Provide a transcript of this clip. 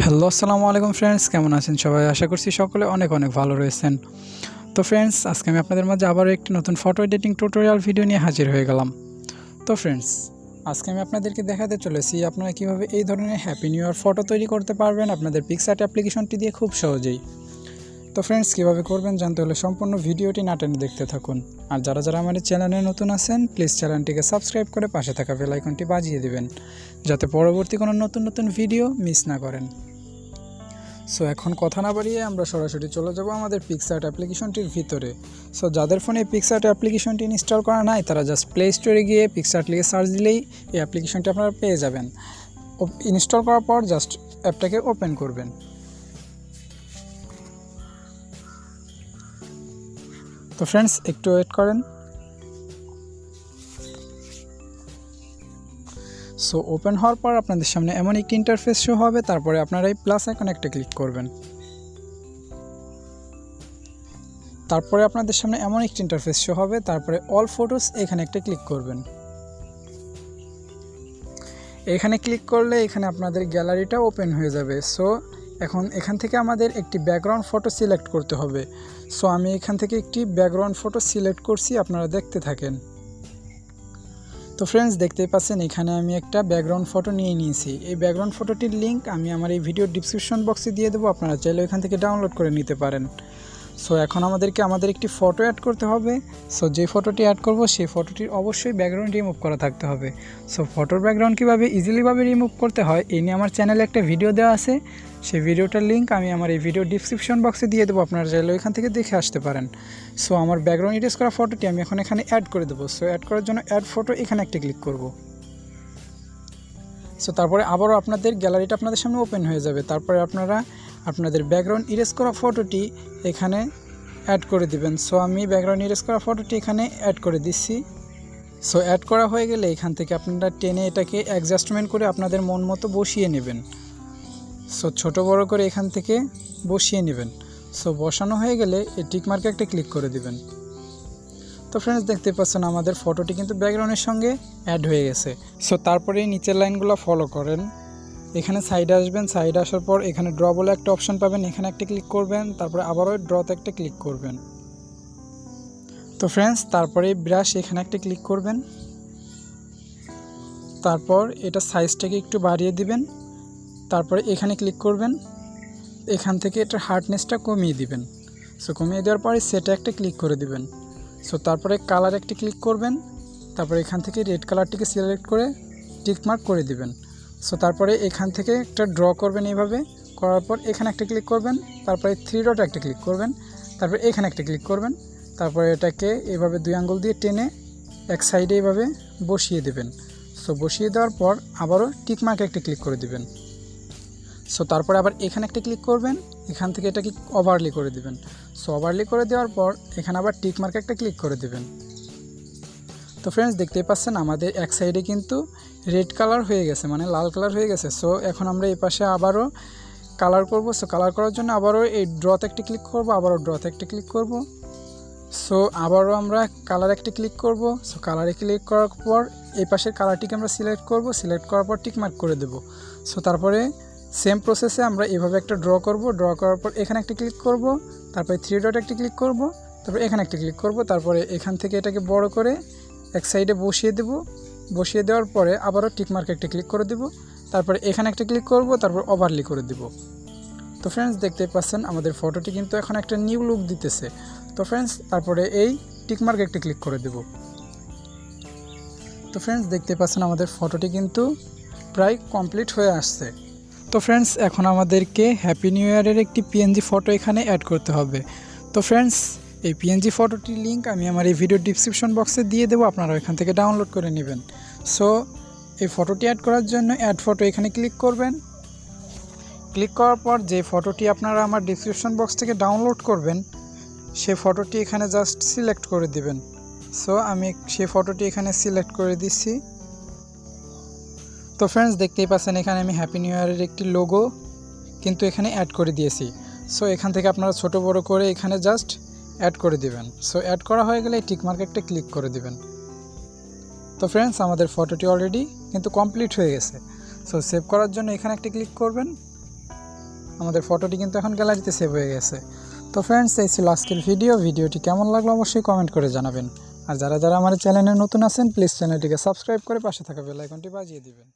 Hello আসসালামু আলাইকুম friends, কেমন আছেন সবাই? আশা করছি সকলে অনেক ভালো রয়েছেন। তো ফ্রেন্ডস, আজকে আমি আপনাদের মাঝে আবারও একটি নতুন ফটো এডিটিং টিউটোরিয়াল ভিডিও নিয়ে হাজির হয়ে গেলাম। তো ফ্রেন্ডস, আজকে আমি আপনাদেরকে দেখাতে চলেছি আপনারা কীভাবে এই ধরনের হ্যাপি নিউ ইয়ার ফটো তৈরি করতে পারবেন আপনাদের পিক্সআর্ট অ্যাপ্লিকেশনটি দিয়ে খুব সহজেই। তো ফ্রেন্ডস, কীভাবে করবেন জানতে হলে সম্পূর্ণ ভিডিওটি না টেনে দেখতে থাকুন। আর যারা আমাদের চ্যানেলে নতুন আছেন, প্লিজ চ্যানেলটিকে সাবস্ক্রাইব করে পাশে থাকা বেল আইকনটি বাজিয়ে দেবেন, যাতে পরবর্তী কোনো নতুন ভিডিও মিস না করেন। সো এখন কথা না বাড়িয়ে আমরা সরাসরি চলে যাব আমাদের পিক্সআর্ট অ্যাপ্লিকেশনটির ভিতরে। সো যাদের ফোনে পিক্সআর্ট অ্যাপ্লিকেশনটি ইনস্টল করা নাই, তারা জাস্ট প্লে স্টোরে গিয়ে পিক্সআর্ট লিখে সার্চ দিলেই এই অ্যাপ্লিকেশনটি আপনারা পেয়ে যাবেন। ইনস্টল করার পর জাস্ট অ্যাপটাকে ওপেন করবেন। তো ফ্রেন্ডস, একটু ওয়েট করেন। সো ওপেন হওয়ার পর আপনাদের সামনে এমন একটি ইন্টারফেস শো হবে। তারপরে আপনারা এই প্লাস আইকনে একটা ক্লিক করবেন। তারপরে আপনাদের সামনে এমন একটি ইন্টারফেস শো হবে। তারপরে অল ফটোস এখানে একটা ক্লিক করবেন। এখানে ক্লিক করলে এখানে আপনাদের গ্যালারিটা ওপেন হয়ে যাবে। সো এখন এখান থেকে আমাদের একটি ব্যাকগ্রাউন্ড ফটো সিলেক্ট করতে হবে। সো আমি এখান থেকে একটি ব্যাকগ্রাউন্ড ফটো সিলেক্ট করছি, আপনারা দেখতে থাকেন। তো ফ্রেন্ডস, দেখতেই পাচ্ছেন এখানে আমি একটা ব্যাকগ্রাউন্ড ফটো নিয়ে নিয়েছি। এই ব্যাকগ্রাউন্ড ফটোটির লিঙ্ক আমি আমার এই ভিডিওর ডিসক্রিপশন বক্সে দিয়ে দেবো, আপনারা চাইলে এখান থেকে ডাউনলোড করে নিতে পারেন। সো এখন আমাদের একটি ফটো অ্যাড করতে হবে। সো যে ফটোটি অ্যাড করব সেই ফটোটির অবশ্যই ব্যাকগ্রাউন্ড রিমুভ করা থাকতে হবে। সো ফটোর ব্যাকগ্রাউন্ড কীভাবে ইজিলিভাবে রিমুভ করতে হয় এই নিয়ে আমার চ্যানেলে একটা ভিডিও দেওয়া আছে। সেই ভিডিওটার লিঙ্ক আমি আমার এই ভিডিওর ডিসক্রিপশন বক্সে দিয়ে দেবো, আপনারা চাইলে এখান থেকে দেখে আসতে পারেন। সো আমার ব্যাকগ্রাউন্ড ইরেজ করা ফটোটি আমি এখন এখানে অ্যাড করে দেবো। সো অ্যাড করার জন্য অ্যাড ফটো এখানে একটা ক্লিক করব। সো তারপরে আবারও আপনাদের গ্যালারিটা আপনাদের সামনে ওপেন হয়ে যাবে। তারপরে আপনারা আপনাদের ব্যাকগ্রাউন্ড ইরেজ করা ফটোটি এখানে অ্যাড করে দিবেন। সো আমি ব্যাকগ্রাউন্ড ইরেজ করা ফটোটি এখানে অ্যাড করে দিচ্ছি। সো অ্যাড করা হয়ে গেলে এখান থেকে আপনারা টেনে এটাকে অ্যাডজাস্টমেন্ট করে আপনাদের মন মতো বসিয়ে নেবেন। সো ছোট বড় করে এখান থেকে বসিয়ে নেবেন। সো বসানো হয়ে গেলে এই টিক মার্কে একটা ক্লিক করে দিবেন। তো ফ্রেন্ডস, দেখতে পাচ্ছেন আমাদের ফটোটি কিন্তু ব্যাকগ্রাউন্ডের সঙ্গে অ্যাড হয়ে গেছে। সো তারপরে নিচের লাইনগুলো ফলো করেন। এখানে সাইডে আসবেন, সাইডে আসার পর এখানে ড্র বলে একটা অপশন পাবেন, এখানে একটা ক্লিক করবেন। তারপরে আবারও ড্রতে একটা ক্লিক করবেন। তো ফ্রেন্ডস, তারপরে ব্রাশ এখানে একটা ক্লিক করবেন। তারপর এটা সাইজটাকে একটু বাড়িয়ে দিবেন। তারপরে এখানে ক্লিক করবেন। এখান থেকে এটার হার্ডনেসটা কমিয়ে দিবেন। সো কমিয়ে দেওয়ার পরে সেটা একটা ক্লিক করে দিবেন। সো তারপরে কালার একটা ক্লিক করবেন। তারপরে এখান থেকে রেড কালারটিকে সিলেক্ট করে টিক মার্ক করে দিবেন। সো তারপরে এখান থেকে একটা ড্র করবেন। এইভাবে করার পর এখানে একটা ক্লিক করবেন। তারপরে থ্রি ডট একটা ক্লিক করবেন। তারপরে এখানে একটা ক্লিক করবেন। তারপরে এটাকে এভাবে দুই আঙ্গুল দিয়ে টেনে এক সাইডে এইভাবে বসিয়ে দেবেন। সো বসিয়ে দেওয়ার পর আবারও টিক মার্কে একটা ক্লিক করে দিবেন। সো তারপরে আবার এখানে একটা ক্লিক করবেন। এখান থেকে এটাকে ওভারলি করে দিবেন। সো ওভারলি করে দেওয়ার পর এখানে আবার টিক মার্কে একটা ক্লিক করে দিবেন। তো ফ্রেন্ডস, দেখতেই পাচ্ছেন আমাদের এক সাইডে কিন্তু রেড কালার হয়ে গেছে, মানে লাল কালার হয়ে গেছে। সো এখন আমরা এই পাশে আবারও কালার করব। সো কালার করার জন্য আবারও এই ড্রতে একটা ক্লিক করব, আবারও ড্রতে একটা ক্লিক করব। সো আবারও আমরা কালার একটা ক্লিক করব। সো কালারে ক্লিক করার পর এই পাশের কালারটিকে আমরা সিলেক্ট করব। সিলেক্ট করার পর টিক মার্ক করে দেব। সো তারপরে সেম প্রসেসে আমরা এভাবে একটা ড্র করব। ড্র করার পর এখানে একটা ক্লিক করব। তারপরে থ্রি ডট একটা ক্লিক করব। তারপরে এখানে একটা ক্লিক করব। তারপরে এখান থেকে এটাকে বড় করে এক সাইডে বসিয়ে দেব। বসিয়ে দেওয়ার পরে আবারও টিক মার্কে একটা ক্লিক করে দেব। তারপরে এখানে একটা ক্লিক করব। তারপর ওভারলি করে দেব। তো ফ্রেন্ডস, দেখতে পাচ্ছেন আমাদের ফটোটি কিন্তু এখন একটা নিউ লুক দিতেছে। তো ফ্রেন্ডস, তারপরে এই টিক মার্কে একটা ক্লিক করে দেব। তো ফ্রেন্ডস, দেখতে পাচ্ছেন আমাদের ফটোটি কিন্তু প্রায় কমপ্লিট হয়ে আসছে। তো ফ্রেন্ডস, এখন আমাদেরকে হ্যাপি নিউ ইয়ারের একটি পিএনজি ফটো এখানে অ্যাড করতে হবে। তো ফ্রেন্ডস, এই পিএনজি ফটোটির লিঙ্ক আমি আমার এই ভিডিওর ডিসক্রিপশন বক্সে দিয়ে দেবো, আপনারা এখান থেকে ডাউনলোড করে নেবেন। সো এই ফটোটি অ্যাড করার জন্য অ্যাড ফটো এখানে ক্লিক করবেন। ক্লিক করার পর যে ফটোটি আপনারা আমার ডিসক্রিপশন বক্স থেকে ডাউনলোড করবেন সেই ফটোটি এখানে জাস্ট সিলেক্ট করে দিবেন। সো আমি সেই ফটোটি এখানে সিলেক্ট করে দিচ্ছি। তো ফ্রেন্ডস, দেখতেই পাচ্ছেন এখানে আমি হ্যাপি নিউ ইয়ারের একটি লোগো কিন্তু এখানে অ্যাড করে দিয়েছি। সো এখান থেকে আপনারা ছোট বড় করে এখানে জাস্ট অ্যাড করে দিবেন। সো অ্যাড করা হয়ে গেলে টিক মার্কে একটা ক্লিক করে দিবেন। তো ফ্রেন্ডস, আমাদের ফটোটি অলরেডি কিন্তু কমপ্লিট হয়ে গেছে। সো সেভ করার জন্য এখানে একটা ক্লিক করবেন। আমাদের ফটোটি কিন্তু এখন গ্যালারিতে সেভ হয়ে গেছে। তো ফ্রেন্ডস, এই ছিল আজকের ভিডিওটি কেমন লাগলো অবশ্যই কমেন্ট করে জানাবেন। আর যারা আমার চ্যানেলে নতুন আছেন প্লিজ চ্যানেলটিকে সাবস্ক্রাইব করে পাশে থাকা বেল আইকনটি বাজিয়ে দিবেন।